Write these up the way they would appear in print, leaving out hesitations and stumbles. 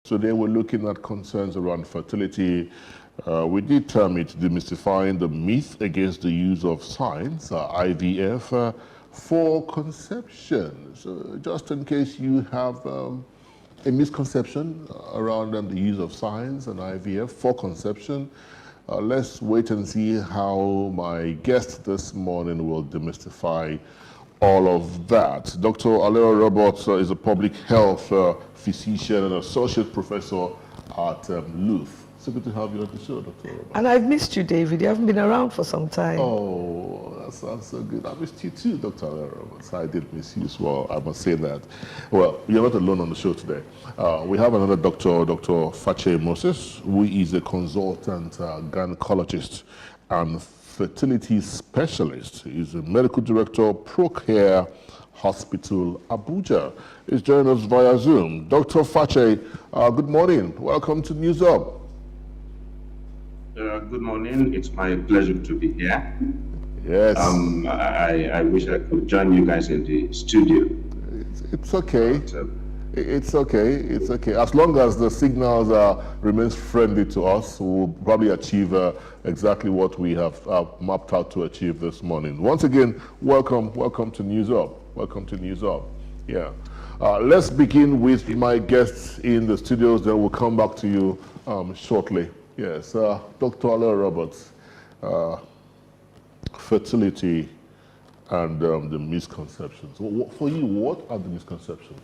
Today we're looking at concerns around fertility. We did term it demystifying the myth against the use of science, IVF, for conception. So just in case you have a misconception around the use of science and IVF for conception, let's wait and see how my guest this morning will demystify all of that. Dr. Alero Roberts is a public health physician and associate professor at Luth. So good to have you on the show, Dr. Roberts. And I've missed you, David. You haven't been around for some time. Oh, that sounds so good. I missed you too, Dr. Alero Roberts. I did miss you as well, I must say that. Well, you're not alone on the show today. We have another doctor, Dr. Fache Moses, who is a consultant gynecologist and fertility specialist. He's a medical director, Procare Hospital, Abuja. He's joining us via Zoom. Dr. Fache, good morning. Welcome to News Up. Good morning. It's my pleasure to be here. Yes. I wish I could join you guys in the studio. It's okay. It's okay. It's okay. As long as the signals remains friendly to us, we'll probably achieve exactly what we have mapped out to achieve this morning. Once again, welcome to News Up. Welcome to News Up. Yeah. Let's begin with my guests in the studios. Then we'll come back to you shortly. Yes, Dr. Alero Roberts, fertility and the misconceptions. For you, what are the misconceptions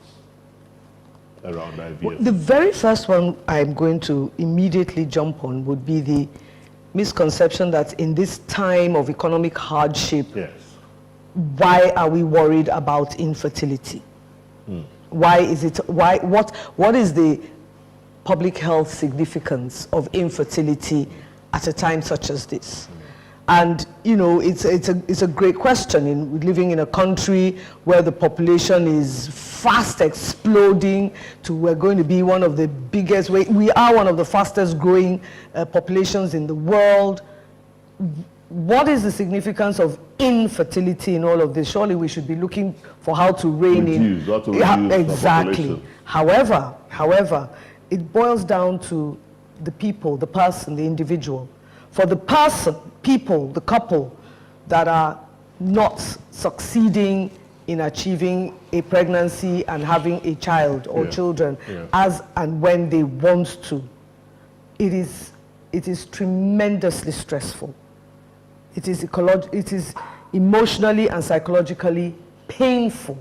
around IVF? Well, the very first one I'm going to immediately jump on would be the misconception that in this time of economic hardship, yes, why are we worried about infertility? Why is it, what is the public health significance of infertility at a time such as this? And you know, it's a great question. Living in a country where the population is fast exploding to we're going to be one of the biggest, we are one of the fastest growing populations in the world. What is the significance of infertility in all of this? Surely we should be looking for how to rein in. Exactly. However, it boils down to the people, the person, the individual. For the person, people, the couple that are not succeeding in achieving a pregnancy and having a child or children as and when they want to, it is tremendously stressful. It is emotionally and psychologically painful.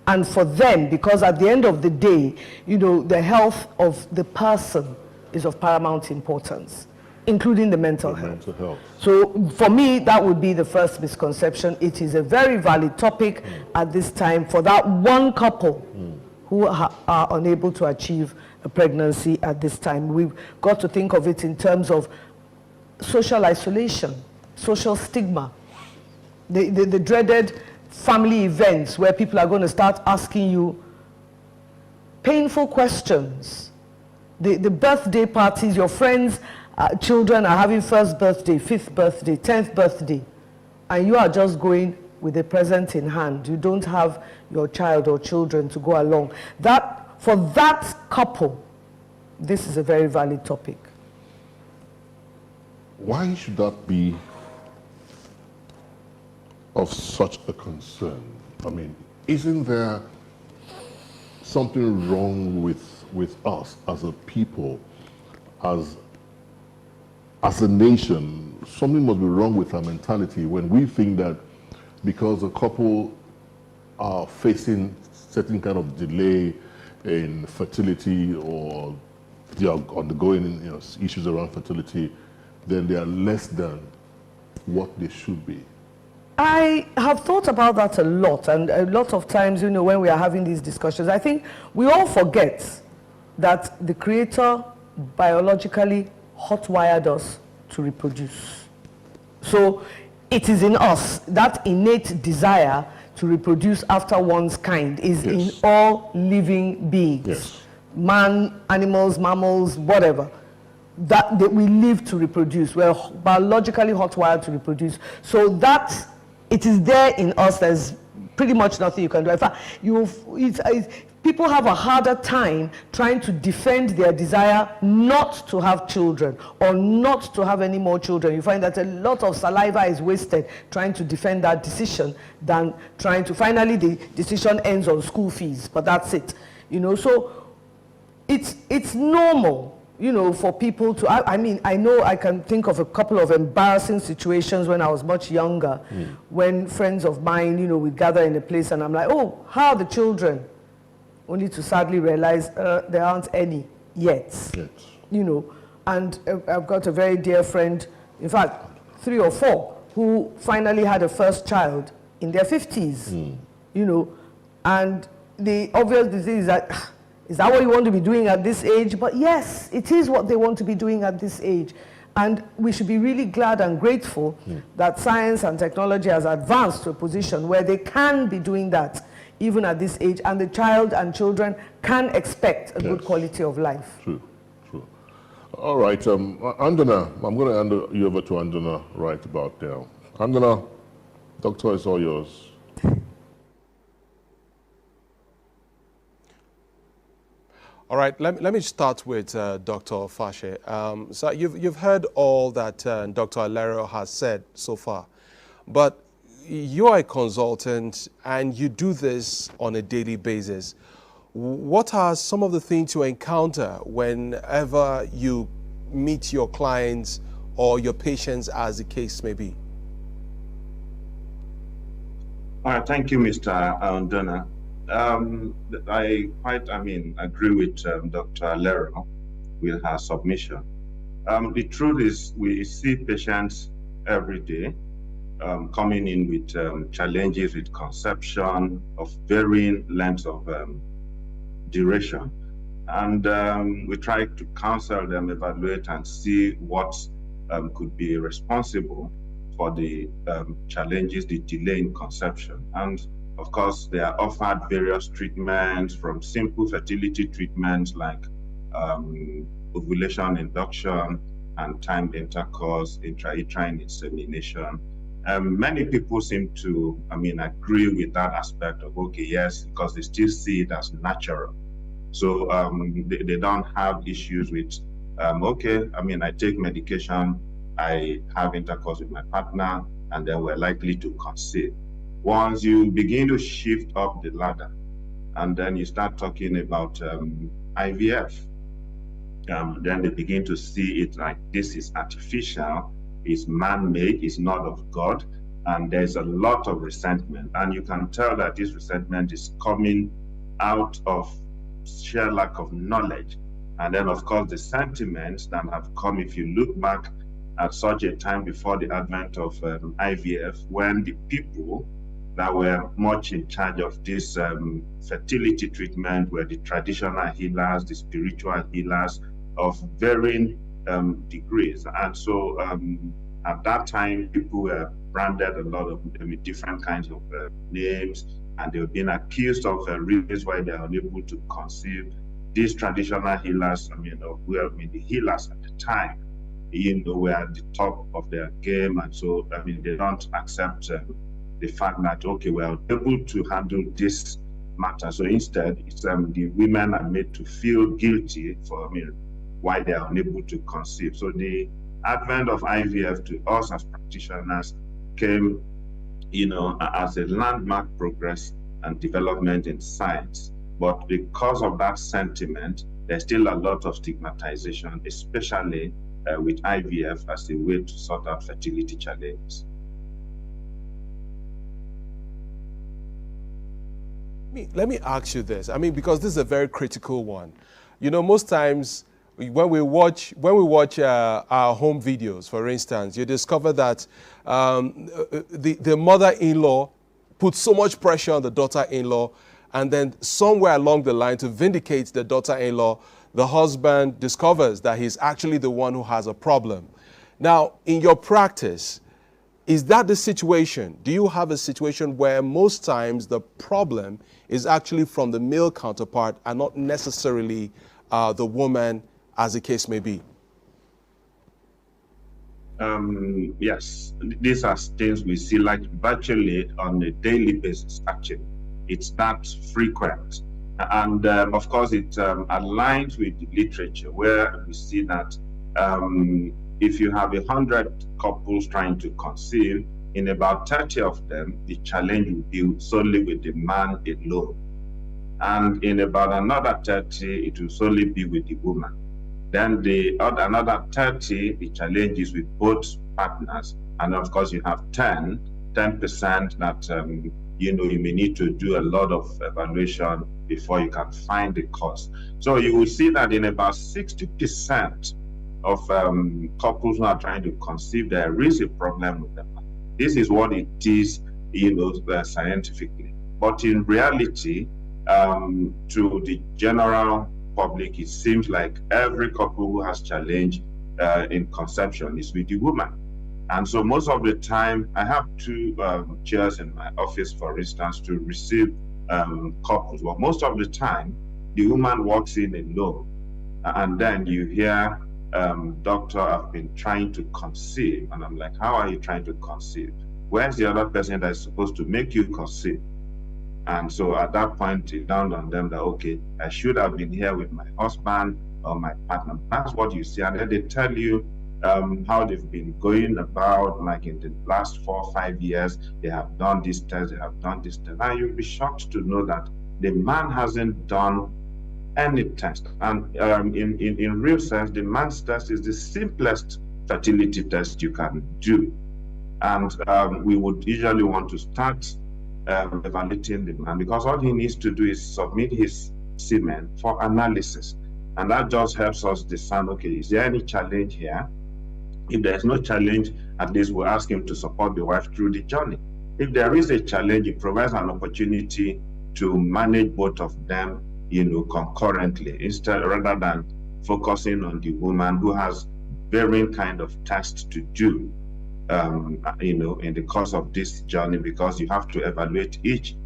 And for them, because at the end of the day, you know, the health of the person is of paramount importance, including the mental health. So for me, that would be the first misconception. It is a very valid topic at this time for that one couple who are unable to achieve a pregnancy at this time. We've got to think of it in terms of social isolation, social stigma, the dreaded family events where people are going to start asking you painful questions. The birthday parties, your friends' children are having first birthday, 5th birthday, 10th birthday, and you are just going with a present in hand. You don't have your child or children to go along. For that couple, this is a very valid topic. Why should that be of such a concern? I mean, isn't there something wrong with us as a people, as a nation? Something must be wrong with our mentality when we think that because a couple are facing certain kind of delay in fertility or they are undergoing issues around fertility, then they are less than what they should be. I have thought about that a lot, and a lot of times, when we are having these discussions, I think we all forget that the Creator biologically hotwired us to reproduce. So it is in us, that innate desire to reproduce after one's kind is in all living beings. Man, animals, mammals, whatever. That we live to reproduce. We're biologically hotwired to reproduce. So it is there in us. There's pretty much nothing you can do. In fact, people have a harder time trying to defend their desire not to have children or not to have any more children. You find that a lot of saliva is wasted trying to defend that decision than trying to, finally the decision ends on school fees, but that's it. You know, so it's normal, you know, for people to, I mean, I know I can think of a couple of embarrassing situations when I was much younger, when friends of mine, you know, we gather in a place and I'm like, oh, how are the children? Only to sadly realize there aren't any yet, you know. And I've got a very dear friend, in fact, 3 or 4, who finally had a first child in their 50s, you know. And the obvious disease is that, is that what you want to be doing at this age? But yes, it is what they want to be doing at this age. And we should be really glad and grateful that science and technology has advanced to a position where they can be doing that even at this age, and the child and children can expect a good quality of life. True, true. All right, Andana, I'm going to hand you over to Andana right about now. Andana, doctor, it's all yours. All right, let me start with Dr. Fache. So you've heard all that Dr. Alero has said so far, but you are a consultant and you do this on a daily basis. What are some of the things you encounter whenever you meet your clients or your patients, as the case may be? All right, thank you, Mr. Andana. I agree with Dr. Alero with her submission. The truth is we see patients every day coming in with challenges with conception of varying lengths of duration. And we try to counsel them, evaluate, and see what could be responsible for the challenges, the delay in conception. And of course, they are offered various treatments, from simple fertility treatments like ovulation induction and timed intercourse, intrauterine insemination. Many people seem to, agree with that aspect of, okay, yes, because they still see it as natural. So they don't have issues with, I take medication, I have intercourse with my partner, and then we're likely to conceive. Once you begin to shift up the ladder, and then you start talking about IVF, then they begin to see it like this is artificial, is man-made, is not of God, and there's a lot of resentment. And you can tell that this resentment is coming out of sheer lack of knowledge. And then, of course, the sentiments that have come, if you look back at such a time before the advent of IVF, when the people that were much in charge of this fertility treatment were the traditional healers, the spiritual healers of varying degrees. And so at that time, people were branded a lot of different kinds of names, and they were being accused of reasons why they are unable to conceive. These traditional healers, the healers at the time, were at the top of their game, and so they don't accept the fact that, okay, we're able to handle this matter. So instead, it's the women are made to feel guilty for why they are unable to conceive. So the advent of IVF to us as practitioners came, as a landmark progress and development in science. But because of that sentiment, there's still a lot of stigmatization, especially with IVF as a way to sort out fertility challenges. Let me ask you this. Because this is a very critical one. Most times when we watch our home videos, for instance, you discover that the mother-in-law puts so much pressure on the daughter-in-law, and then somewhere along the line, to vindicate the daughter-in-law, the husband discovers that he's actually the one who has a problem. Now, in your practice, is that the situation? Do you have a situation where most times the problem is actually from the male counterpart and not necessarily the woman, as the case may be? Yes, these are things we see like virtually on a daily basis, actually. It's that frequent. And of course, it aligns with the literature, where we see that if you have 100 couples trying to conceive, in about 30 of them, the challenge will be solely with the man alone. And in about another 30, it will solely be with the woman. Then another 30, the challenge is with both partners. And of course, you have 10% that you may need to do a lot of evaluation before you can find the cause. So you will see that in about 60% of couples who are trying to conceive, there is a problem with them. This is what it is, scientifically. But in reality, to the general public, it seems like every couple who has challenge in conception is with the woman. And so most of the time, I have two chairs in my office, for instance, to receive couples. But most of the time, the woman walks in alone. And then you hear, doctor, I've been trying to conceive. And I'm like, how are you trying to conceive? Where's the other person that is supposed to make you conceive? And so at that point, it dawned on them that, okay, I should have been here with my husband or my partner. That's what you see. And then they tell you how they've been going about, like in the last 4 or 5 years, they have done this test, they have done this test. And you'll be shocked to know that the man hasn't done any test. And in real sense, the man's test is the simplest fertility test you can do. And we would usually want to start evaluating the man, because all he needs to do is submit his semen for analysis. And that just helps us discern, okay, is there any challenge here? If there's no challenge, at least we'll ask him to support the wife through the journey. If there is a challenge, it provides an opportunity to manage both of them, concurrently, rather than focusing on the woman who has varying kind of tasks to do, in the course of this journey, because you have to evaluate each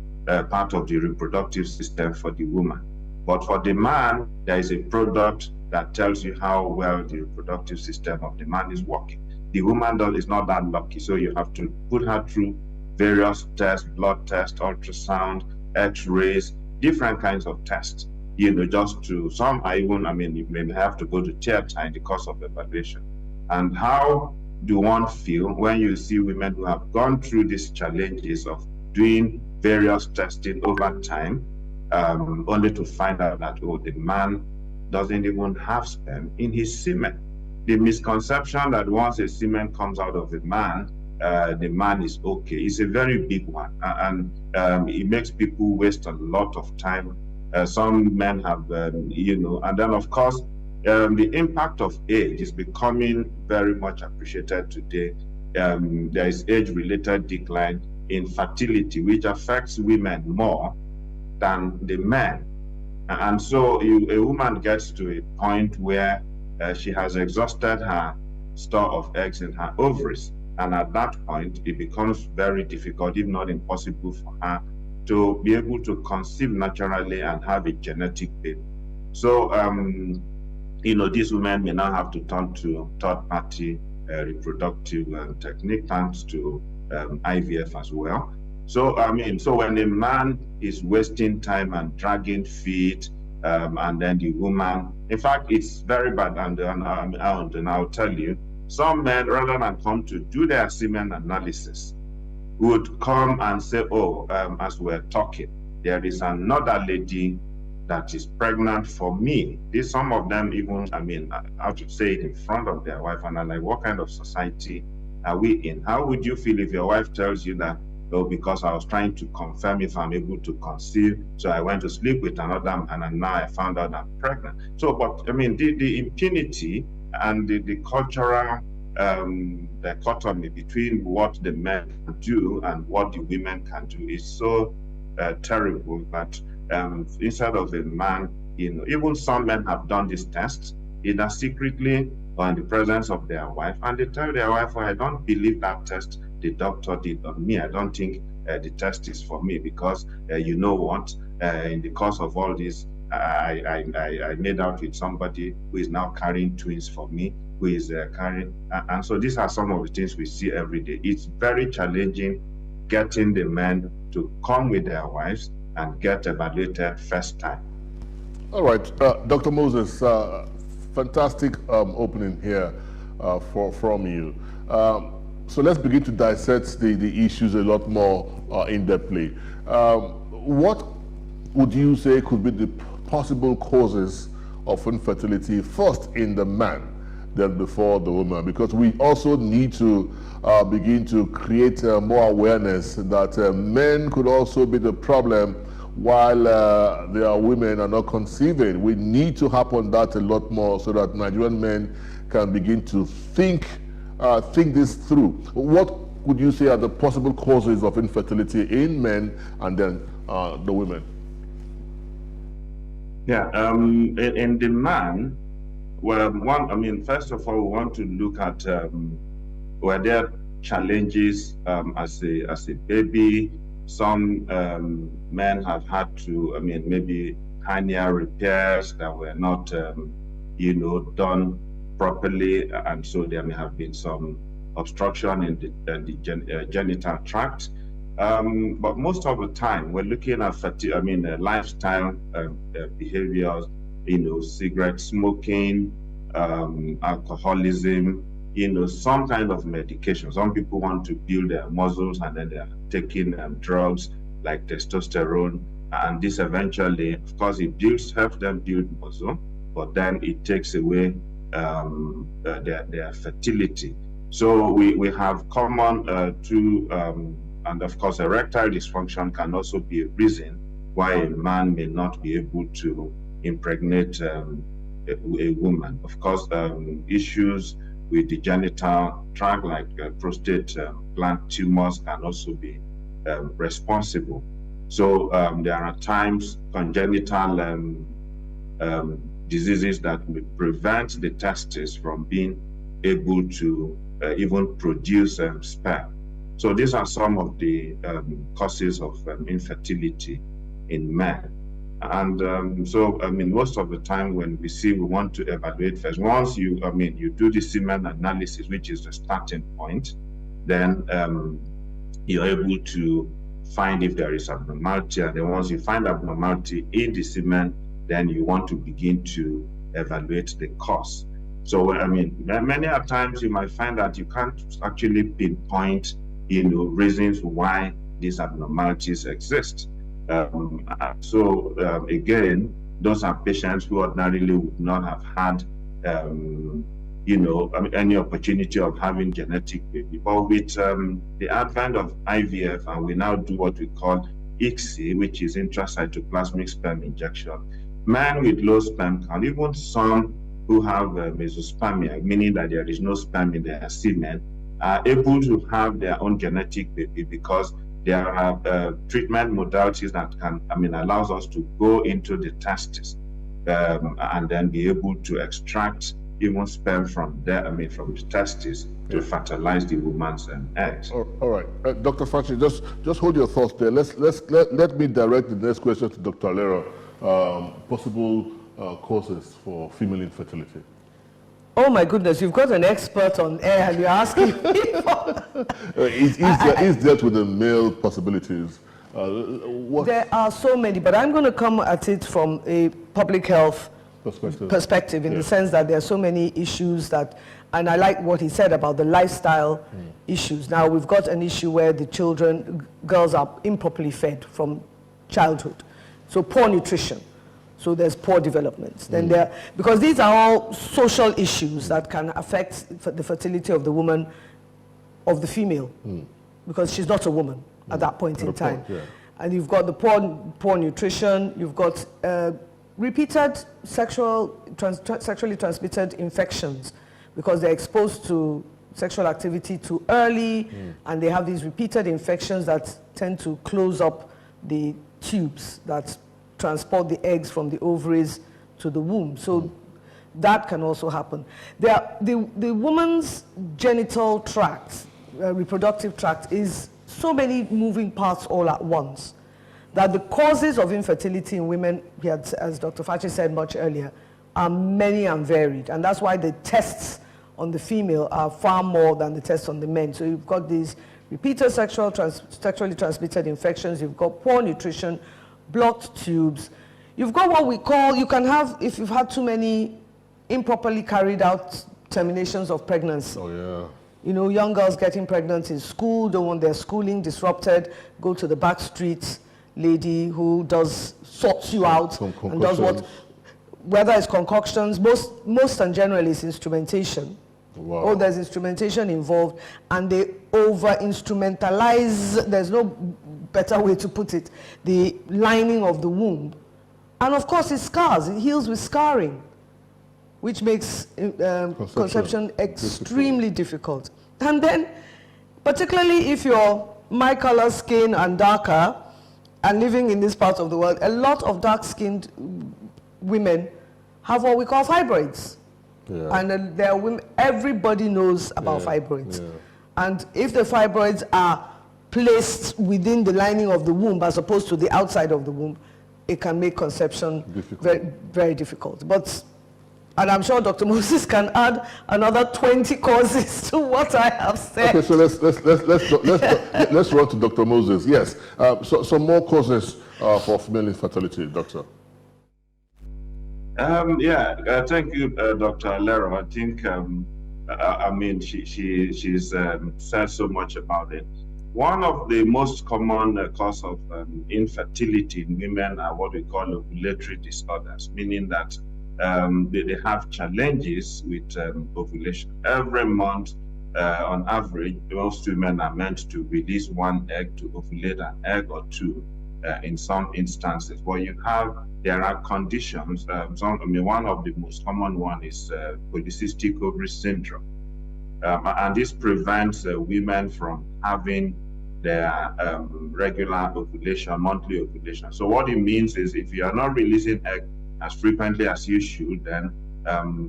part of the reproductive system for the woman. But for the man, there is a product that tells you how well the reproductive system of the man is working. The woman is not that lucky, so you have to put her through various tests, blood tests, ultrasound, x-rays, different kinds of tests, just to, some are even, you may have to go to theater in the course of evaluation. And how do one feel when you see women who have gone through these challenges of doing various testing over time, only to find out that, the man doesn't even have sperm in his semen? The misconception that once a semen comes out of a man, the man is okay, is a very big one. And it makes people waste a lot of time. Some men have, and then of course, the impact of age is becoming very much appreciated today. There is age-related decline in fertility, which affects women more than the men. And so a woman gets to a point where she has exhausted her store of eggs in her ovaries. And at that point, it becomes very difficult, if not impossible, for her to be able to conceive naturally and have a genetic baby. So, these women may now have to turn to third-party reproductive technique, thanks to IVF as well. So, so when a man is wasting time and dragging feet, and then the woman, in fact, it's very bad. And I'll tell you, some men, rather than come to do their semen analysis, would come and say, as we're talking, there is another lady that is pregnant for me. Some of them even, how to say it in front of their wife, and I'm like, what kind of society are we in? How would you feel if your wife tells you that, because I was trying to confirm if I'm able to conceive, so I went to sleep with another man, and now I found out I'm pregnant? So, but the impunity and the cultural dichotomy between what the men can do and what the women can do is so terrible that instead of a man, even some men have done these tests, either secretly or in the presence of their wife, and they tell their wife, I don't believe that test the doctor did on me. I don't think the test is for me, because in the course of all this, I made out with somebody who is now carrying twins for me, who is carrying, and so these are some of the things we see every day. It's very challenging getting the men to come with their wives and get evaluated first time. All right, Dr. Moses, fantastic opening here from you. So let's begin to dissect the issues a lot more in-depthly. What would you say could be the possible causes of infertility, first in the man, then before the woman? Because we also need to begin to create more awareness that men could also be the problem while their women are not conceiving. We need to harp on that a lot more so that Nigerian men can begin to think this through. What would you say are the possible causes of infertility in men and then the women? Yeah, in the man, well, first of all, we want to look at were there challenges as a baby. Some men have had to, maybe hernia repairs that were not, done properly, and so there may have been some obstruction in the genital tract. But most of the time, we're looking at lifestyle behaviors, cigarette smoking, alcoholism, some kind of medication. Some people want to build their muscles and then they're taking drugs like testosterone. And this eventually, of course, helps them build muscle, but then it takes away their fertility. So we have common and of course, erectile dysfunction can also be a reason why a man may not be able to impregnate a woman. Of course, issues with the genital tract, like prostate gland tumors, can also be responsible. So there are times congenital diseases that will prevent the testes from being able to even produce sperm. So these are some of the causes of infertility in men. And most of the time when we want to evaluate first, once you do the semen analysis, which is the starting point, then you're able to find if there is abnormality. And then once you find abnormality in the semen, then you want to begin to evaluate the cause. So, many a times you might find that you can't actually pinpoint reasons why these abnormalities exist. Again, those are patients who ordinarily would not have had, any opportunity of having genetic baby. But with the advent of IVF, and we now do what we call ICSI, which is intracytoplasmic sperm injection, men with low sperm count, even some who have mesospermia, meaning that there is no sperm in their semen, are able to have their own genetic baby because there are treatment modalities that allows us to go into the testes and then be able to extract even sperm from from the testes to fertilize the woman's eggs. All right, Dr. Fache, just hold your thoughts there. Let me direct the next question to Dr. Alero. Possible causes for female infertility. Oh my goodness, you've got an expert on air and you're asking me Is dealt with the male possibilities? There are so many, but I'm going to come at it from a public health perspective in the sense that there are so many issues that, and I like what he said about the lifestyle issues. Now we've got an issue where the girls are improperly fed from childhood. So poor nutrition. So there's poor development. Then because these are all social issues that can affect the fertility of the woman, of the female, because she's not a woman at that point in time. And you've got the poor nutrition, you've got repeated sexually transmitted infections because they're exposed to sexual activity too early, and they have these repeated infections that tend to close up the tubes that transport the eggs from the ovaries to the womb. So that can also happen. The woman's genital tract, reproductive tract, is so many moving parts all at once that the causes of infertility in women, as Dr. Fache said much earlier, are many and varied. And that's why the tests on the female are far more than the tests on the men. So you've got these repeated sexually transmitted infections, you've got poor nutrition, blocked tubes. You've got what we call, you can have, if you've had too many improperly carried out terminations of pregnancy. Oh, yeah. You know, young girls getting pregnant in school, don't want their schooling disrupted, go to the back street lady who sorts you out and does what, whether it's concoctions, most and generally it's instrumentation. Wow. Oh, there's instrumentation involved, and they over-instrumentalize, there's no better way to put it, the lining of the womb. And of course it scars, it heals with scarring, which makes conception extremely difficult. And then, particularly if you're my color skin and darker, and living in this part of the world, a lot of dark-skinned women have what we call fibroids. Yeah. And there are women, everybody knows about fibroids. Yeah. And if the fibroids are placed within the lining of the womb as opposed to the outside of the womb, it can make conception very, very difficult. And I'm sure Dr. Moses can add another 20 causes to what I have said. Okay, so let's run to Dr. Moses. Yes, so some more causes for female infertility, doctor. Thank you, Dr. Lero. I think, I mean, she's said so much about it. One of the most common cause of infertility in women are what we call ovulatory disorders, meaning that they have challenges with ovulation. Every month, on average, most women are meant to release one egg, to ovulate an egg or two in some instances. But there are conditions. One of the most common one is polycystic ovary syndrome. And this prevents women from having their regular ovulation, monthly ovulation. So what it means is if you are not releasing egg as frequently as you should, then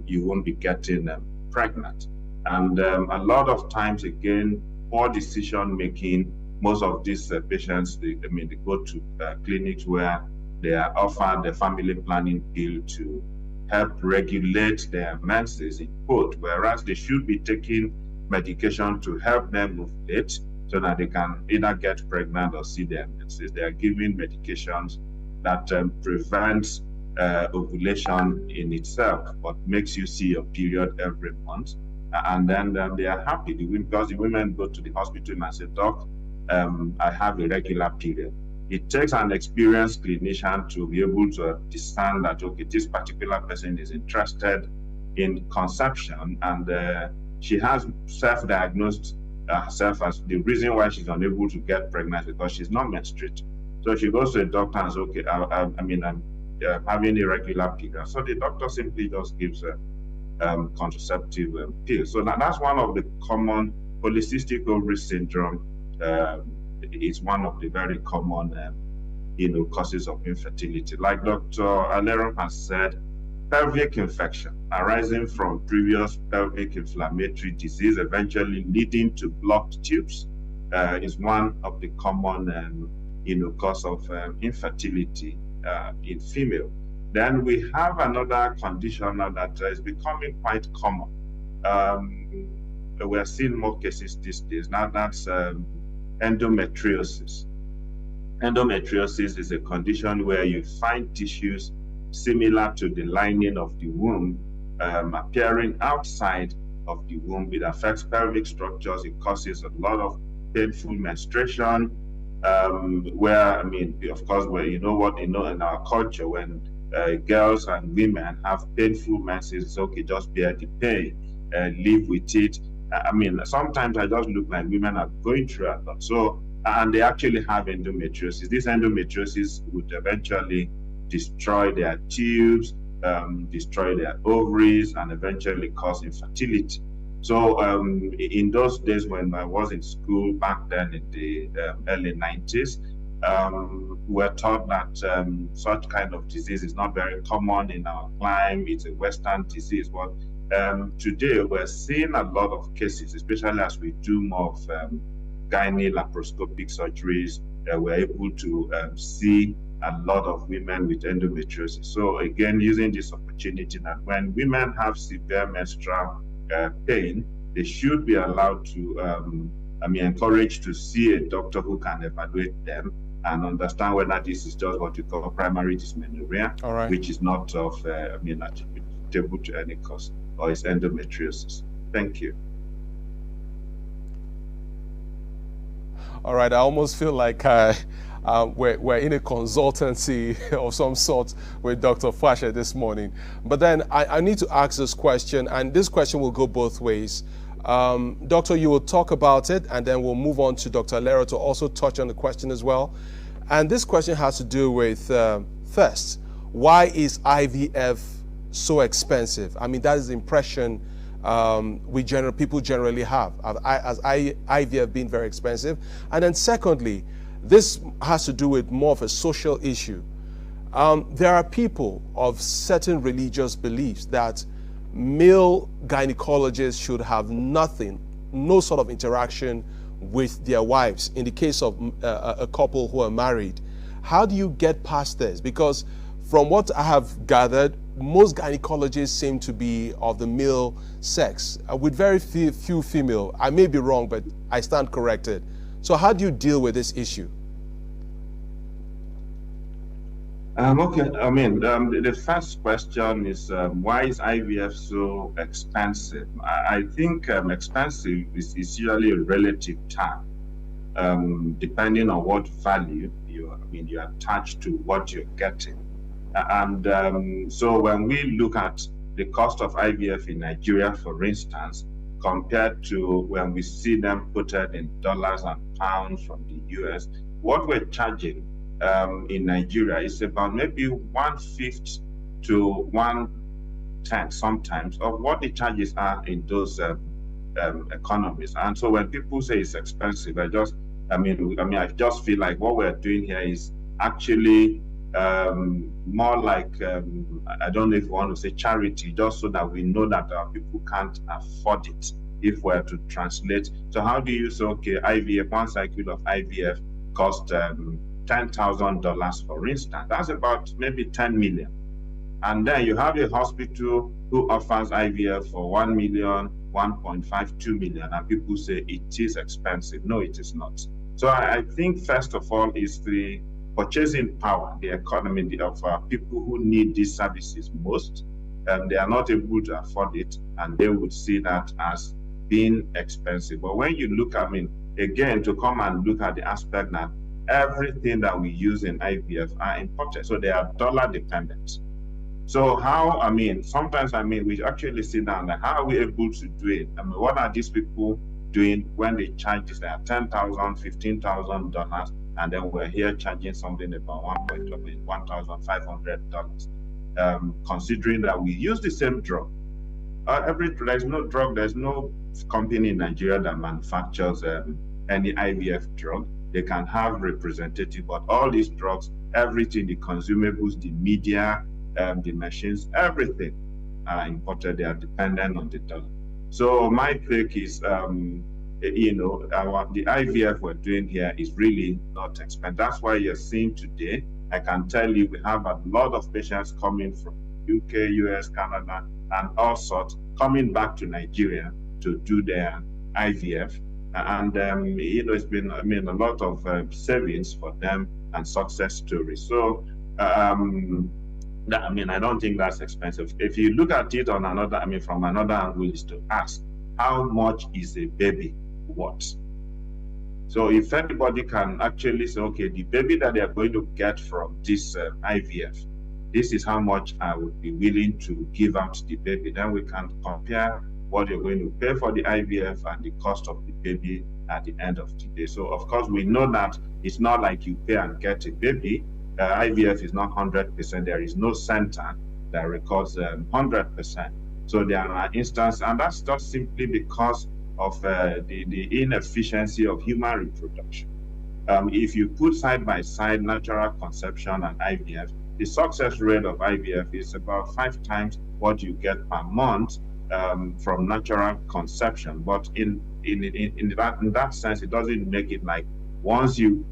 you won't be getting pregnant. And a lot of times, again, poor decision making. Most of these patients, they go to clinics where they are offered the family planning pill to help regulate their menses in quote, whereas they should be taking medication to help them ovulate so that they can either get pregnant or see their menses. They are giving medications that prevents ovulation in itself, but makes you see your period every month. And then they are happy because the women go to the hospital and say, Doc, I have a regular period. It takes an experienced clinician to be able to discern that, okay, this particular person is interested in conception, and she has self-diagnosed herself as the reason why she's unable to get pregnant because she's not menstruating. So she goes to a doctor and says, okay, I'm having irregular period. So the doctor simply just gives a contraceptive pill. So that's one of the common polycystic ovary syndrome. It's one of the very common, causes of infertility. Like Dr. Alero has said, pelvic infection arising from previous pelvic inflammatory disease, eventually leading to blocked tubes, is one of the common, cause of infertility in female. Then we have another condition that is becoming quite common. We're seeing more cases these days. Now that's endometriosis. Endometriosis is a condition where you find tissues similar to the lining of the womb appearing outside of the womb. It affects pelvic structures. It causes a lot of painful menstruation. Of course, in our culture, when girls and women have painful menses, it's okay, just bear the pain, live with it. Sometimes I just look like women are going through a lot. So, and they actually have endometriosis. This endometriosis would eventually destroy their tubes, destroy their ovaries, and eventually cause infertility. So in those days when I was in school back then in the early 90s, we're taught that such kind of disease is not very common in our climate. It's a Western disease. But today we're seeing a lot of cases, especially as we do more of gynae laparoscopic surgeries. We're able to see a lot of women with endometriosis. So again, using this opportunity that when women have severe menstrual pain, they should be allowed to, encouraged to see a doctor who can evaluate them and understand whether this is just what you call primary dysmenorrhea, which is not of, attributable to any cause, or is endometriosis. Thank you. All right, I almost feel like we're in a consultancy of some sort with Dr. Fache this morning. But then I need to ask this question, and this question will go both ways. Doctor, you will talk about it, and then we'll move on to Dr. Alero to also touch on the question as well. And this question has to do with, first, why is IVF so expensive? I mean, that is the impression people generally have, as IVF being very expensive. And then secondly, this has to do with more of a social issue. There are people of certain religious beliefs that male gynecologists should have no sort of interaction with their wives in the case of a couple who are married. How do you get past this? Because from what I have gathered, most gynecologists seem to be of the male sex, with very few female. I may be wrong, but I stand corrected. So how do you deal with this issue? Okay, I mean, the first question is, why is IVF so expensive? I think expensive is usually a relative term, depending on what value you attach to what you're getting. And so when we look at the cost of IVF in Nigeria, for instance, compared to when we see them quoted in dollars and pounds from the US, what we're charging in Nigeria is about maybe 1/5 to 1/10 sometimes of what the charges are in those economies. And so when people say it's expensive, I just feel like what we're doing here is actually more like, I don't know if you want to say charity, just so that we know that our people can't afford it if we're to translate. So how do you say, okay, IVF, one cycle of IVF cost $10,000, for instance? That's about maybe 10 million. And then you have a hospital who offers IVF for 1 million, 1.52 million, and people say it is expensive. No, it is not. So I think first of all is the purchasing power, the economy of people who need these services most. They are not able to afford it, and they would see that as being expensive. But when you look, again, to come and look at the aspect that everything that we use in IVF are imported, so they are dollar dependent. So how, sometimes, we actually sit down, like, how are we able to do it? What are these people doing when they charge this? They are $10,000, $15,000, and then we're here charging something about $1,500, considering that we use the same drug. There's no company in Nigeria that manufactures any IVF drug. They can have representative, but all these drugs, everything, the consumables, the media, the machines, everything are imported. They are dependent on the dollar. So my take is, the IVF we're doing here is really not expensive. That's why you're seeing today, I can tell you, we have a lot of patients coming from UK, US, Canada, and all sorts, coming back to Nigeria to do their IVF. And it's been, a lot of savings for them and success stories. So, I don't think that's expensive. If you look at it on another, from another angle, is to ask, how much is a baby worth? So if anybody can actually say, okay, the baby that they are going to get from this IVF, this is how much I would be willing to give out the baby, then we can compare what you're going to pay for the IVF and the cost of the baby at the end of the day. So of course we know that it's not like you pay and get a baby. IVF is not 100%. There is no center that records 100%. So there are instances, and that's just simply because of the inefficiency of human reproduction. If you put side by side natural conception and IVF, the success rate of IVF is about 5 times what you get per month from natural conception. But in that sense, it doesn't make it like once you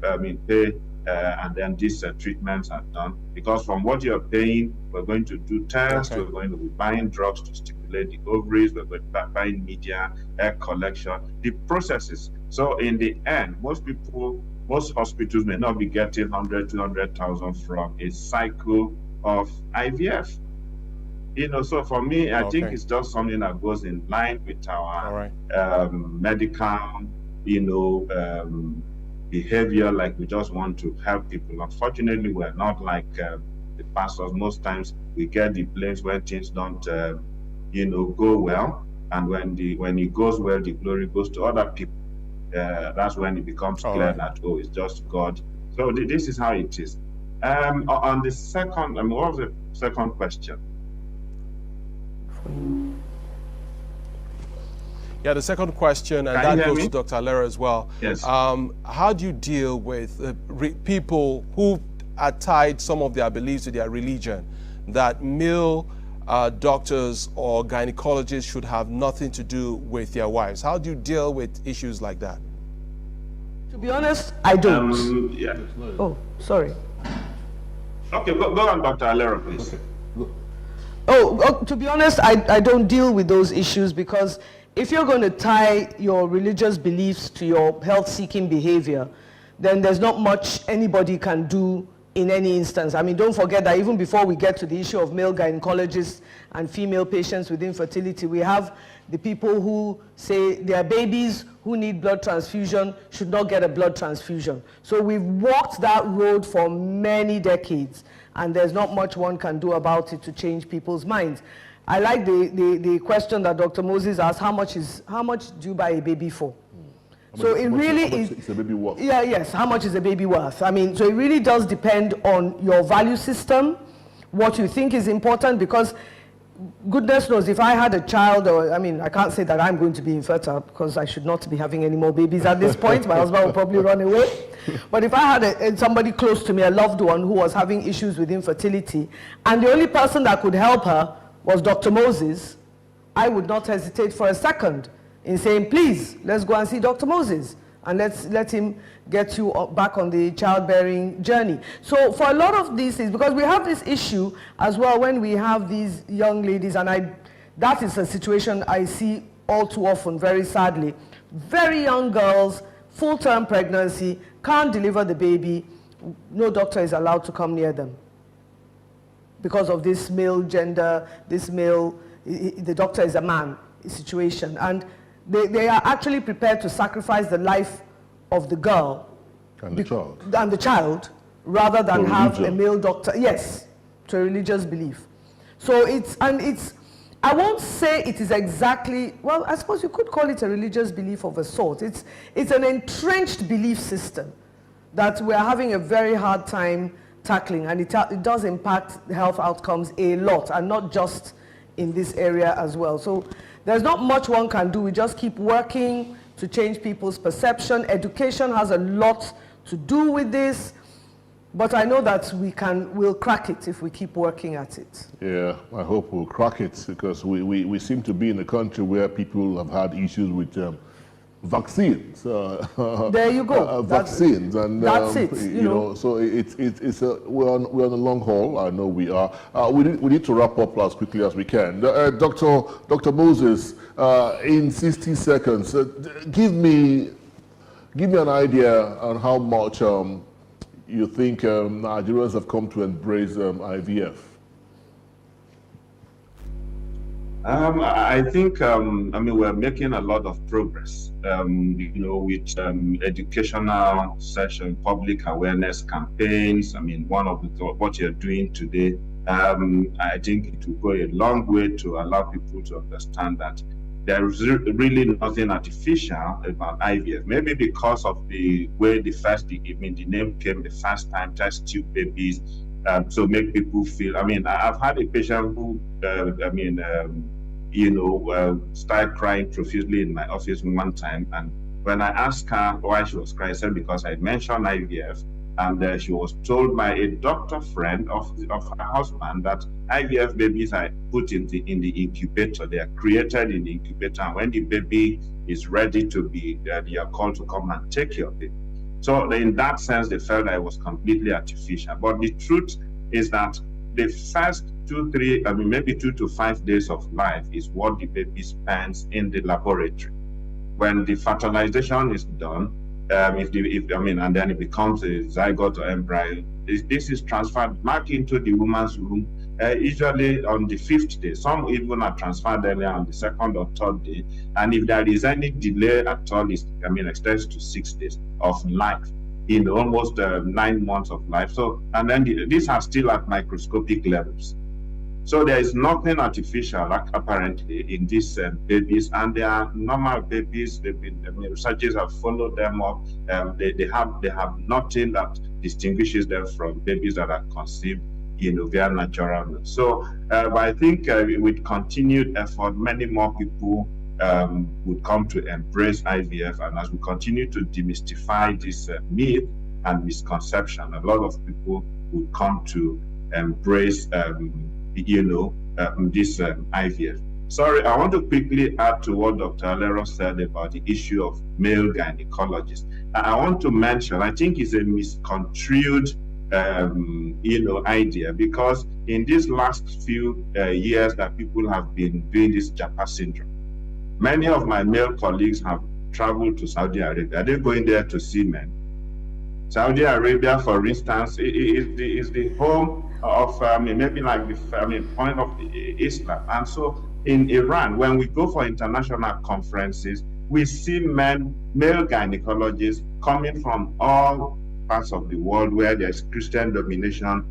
pay and then these treatments are done, because from what you're paying, we're going to do tests, okay. We're going to be buying drugs to stimulate the ovaries, we're going to be buying media, egg collection, the processes. So in the end, most people most hospitals may not be getting 100, 200,000 from a cycle of IVF. So for me, I think it's just something that goes in line with our medical, behavior. Like, we just want to help people. Unfortunately, we're not like the pastors. Most times we get the blames when things don't, go well. And when it goes well, the glory goes to other people. That's when it becomes clear that, it's just God. So this is how it is. On the second, what was the second question? Yeah, the second question, and that goes to Dr. Alera as well. Yes. How do you deal with people who are tied some of their beliefs to their religion, that male doctors or gynecologists should have nothing to do with their wives? How do you deal with issues like that? To be honest, I don't. Yeah. Oh, sorry. Okay, go on, Dr. Alera, please. Okay. To be honest, I don't deal with those issues, because if you're going to tie your religious beliefs to your health-seeking behavior, then there's not much anybody can do in any instance. I mean, don't forget that even before we get to the issue of male gynecologists and female patients with infertility, we have the people who say their babies who need blood transfusion should not get a blood transfusion. So we've walked that road for many decades, and there's not much one can do about it to change people's minds. I like the question that Dr. Moses asked, how much do you buy a baby for? So it really is. It's a baby worth. Yeah, yes. How much is a baby worth? I mean, so it really does depend on your value system, what you think is important, because goodness knows, if I had a child, I can't say that I'm going to be infertile, because I should not be having any more babies at this point. My husband will probably run away. But if I had somebody close to me, a loved one, who was having issues with infertility, and the only person that could help her was Dr. Moses, I would not hesitate for a second in saying, please, let's go and see Dr. Moses, and let him get you back on the childbearing journey. So for a lot of these things, because we have this issue as well when we have these young ladies, and that is a situation I see all too often, very sadly. Very young girls, full-term pregnancy, can't deliver the baby, no doctor is allowed to come near them because of this male gender, the doctor is a man situation. And they are actually prepared to sacrifice the life of the girl and the child rather than have a male doctor. Yes, to a religious belief. So I won't say it is exactly, well, I suppose you could call it a religious belief of a sort. It's an entrenched belief system that we're having a very hard time tackling, and it does impact health outcomes a lot, and not just in this area as well. So there's not much one can do. We just keep working to change people's perception. Education has a lot to do with this, but I know that we'll crack it if we keep working at it. Yeah, I hope we'll crack it, because we seem to be in a country where people have had issues with vaccines. There you go. Vaccines, and that's it. You know, so we're on the long haul. I know we are. We need to wrap up as quickly as we can. Dr. Moses, in 60 seconds, give me an idea on how much you think Nigerians have come to embrace IVF. I think, we're making a lot of progress, with educational session, public awareness campaigns. One of what you're doing today, I think it will go a long way to allow people to understand that there is really nothing artificial about IVF. Maybe because of the way the name came the first time, test tube babies, so make people feel. I've had a patient who, started crying profusely in my office one time, and when I asked her why she was crying, I said because I mentioned IVF, and she was told by a doctor friend of her husband that IVF babies are put in the incubator. They are created in the incubator, and when the baby is ready to be, they are called to come and take your baby. So in that sense, they felt that it was completely artificial. But the truth is that the first 2 to 5 days of life is what the baby spends in the laboratory. When the fertilization is done, and then it becomes a zygote or embryo. This is transferred back into the woman's womb, usually on the 5th day. Some even are transferred earlier on the 2nd or 3rd day. And if there is any delay at all, it extends to 6 days of life, in almost 9 months of life. So, and then these are still at microscopic levels. So there is nothing artificial, apparently, in these babies, and they are normal babies. Researchers have followed them up. They have nothing that distinguishes them from babies that are conceived, via natural means. So, but I think with continued effort, many more people would come to embrace IVF, and as we continue to demystify this myth and misconception, a lot of people would come to embrace this IVF. Sorry, I want to quickly add to what Dr. Alero said about the issue of male gynecologists. I want to mention, I think it's a misconstrued idea, because in these last few years that people have been doing this Japa syndrome, many of my male colleagues have traveled to Saudi Arabia. Are they going there to see men? Saudi Arabia, for instance, is the home of maybe like the point of Islam. And so in Iran, when we go for international conferences, we see male gynecologists coming from all parts of the world where there's Christian domination,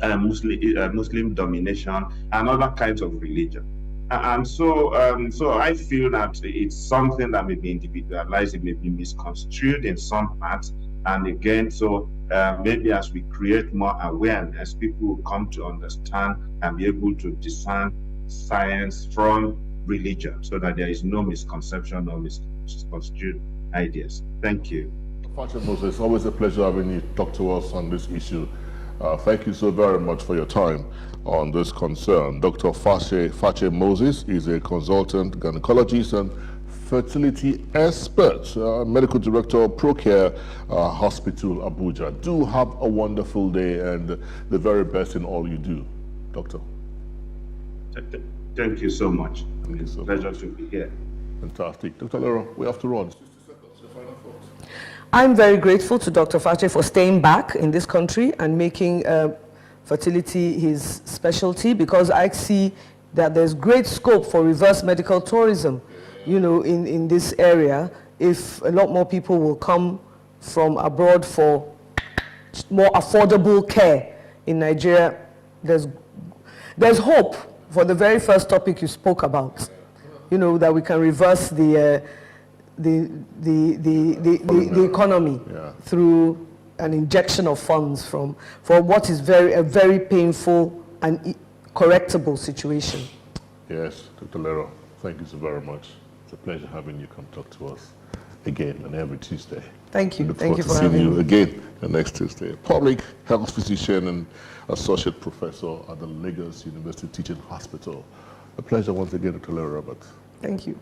Muslim domination, and other kinds of religion. And so I feel that it's something that may be individualized, it may be misconstrued in some parts. And again, so maybe as we create more awareness, people will come to understand and be able to discern science from religion, so that there is no misconception or misconstrued ideas. Thank you. Dr. Moses, it's always a pleasure having you talk to us on this issue. Thank you so very much for your time on this concern. Dr. Fache Moses is a consultant gynecologist and fertility expert, medical director of Procare Hospital, Abuja. Do have a wonderful day and the very best in all you do, Doctor. Thank you so much. It's a pleasure to be here. Fantastic. Dr. Lero, we have to run. I'm very grateful to Dr. Fache for staying back in this country and making fertility his specialty, because I see that there's great scope for reverse medical tourism, in this area, if a lot more people will come from abroad for more affordable care in Nigeria. There's hope for the very first topic you spoke about, that we can reverse the economy through an injection of funds for what is a very painful and correctable situation. Yes, Dr. Lero, thank you so very much. It's a pleasure having you come talk to us again on every Tuesday. Thank you. Thank you for having me. See you again the next Tuesday. Public health physician and associate professor at the Lagos University Teaching Hospital. A pleasure once again, Dr. Lero Robert. Thank you.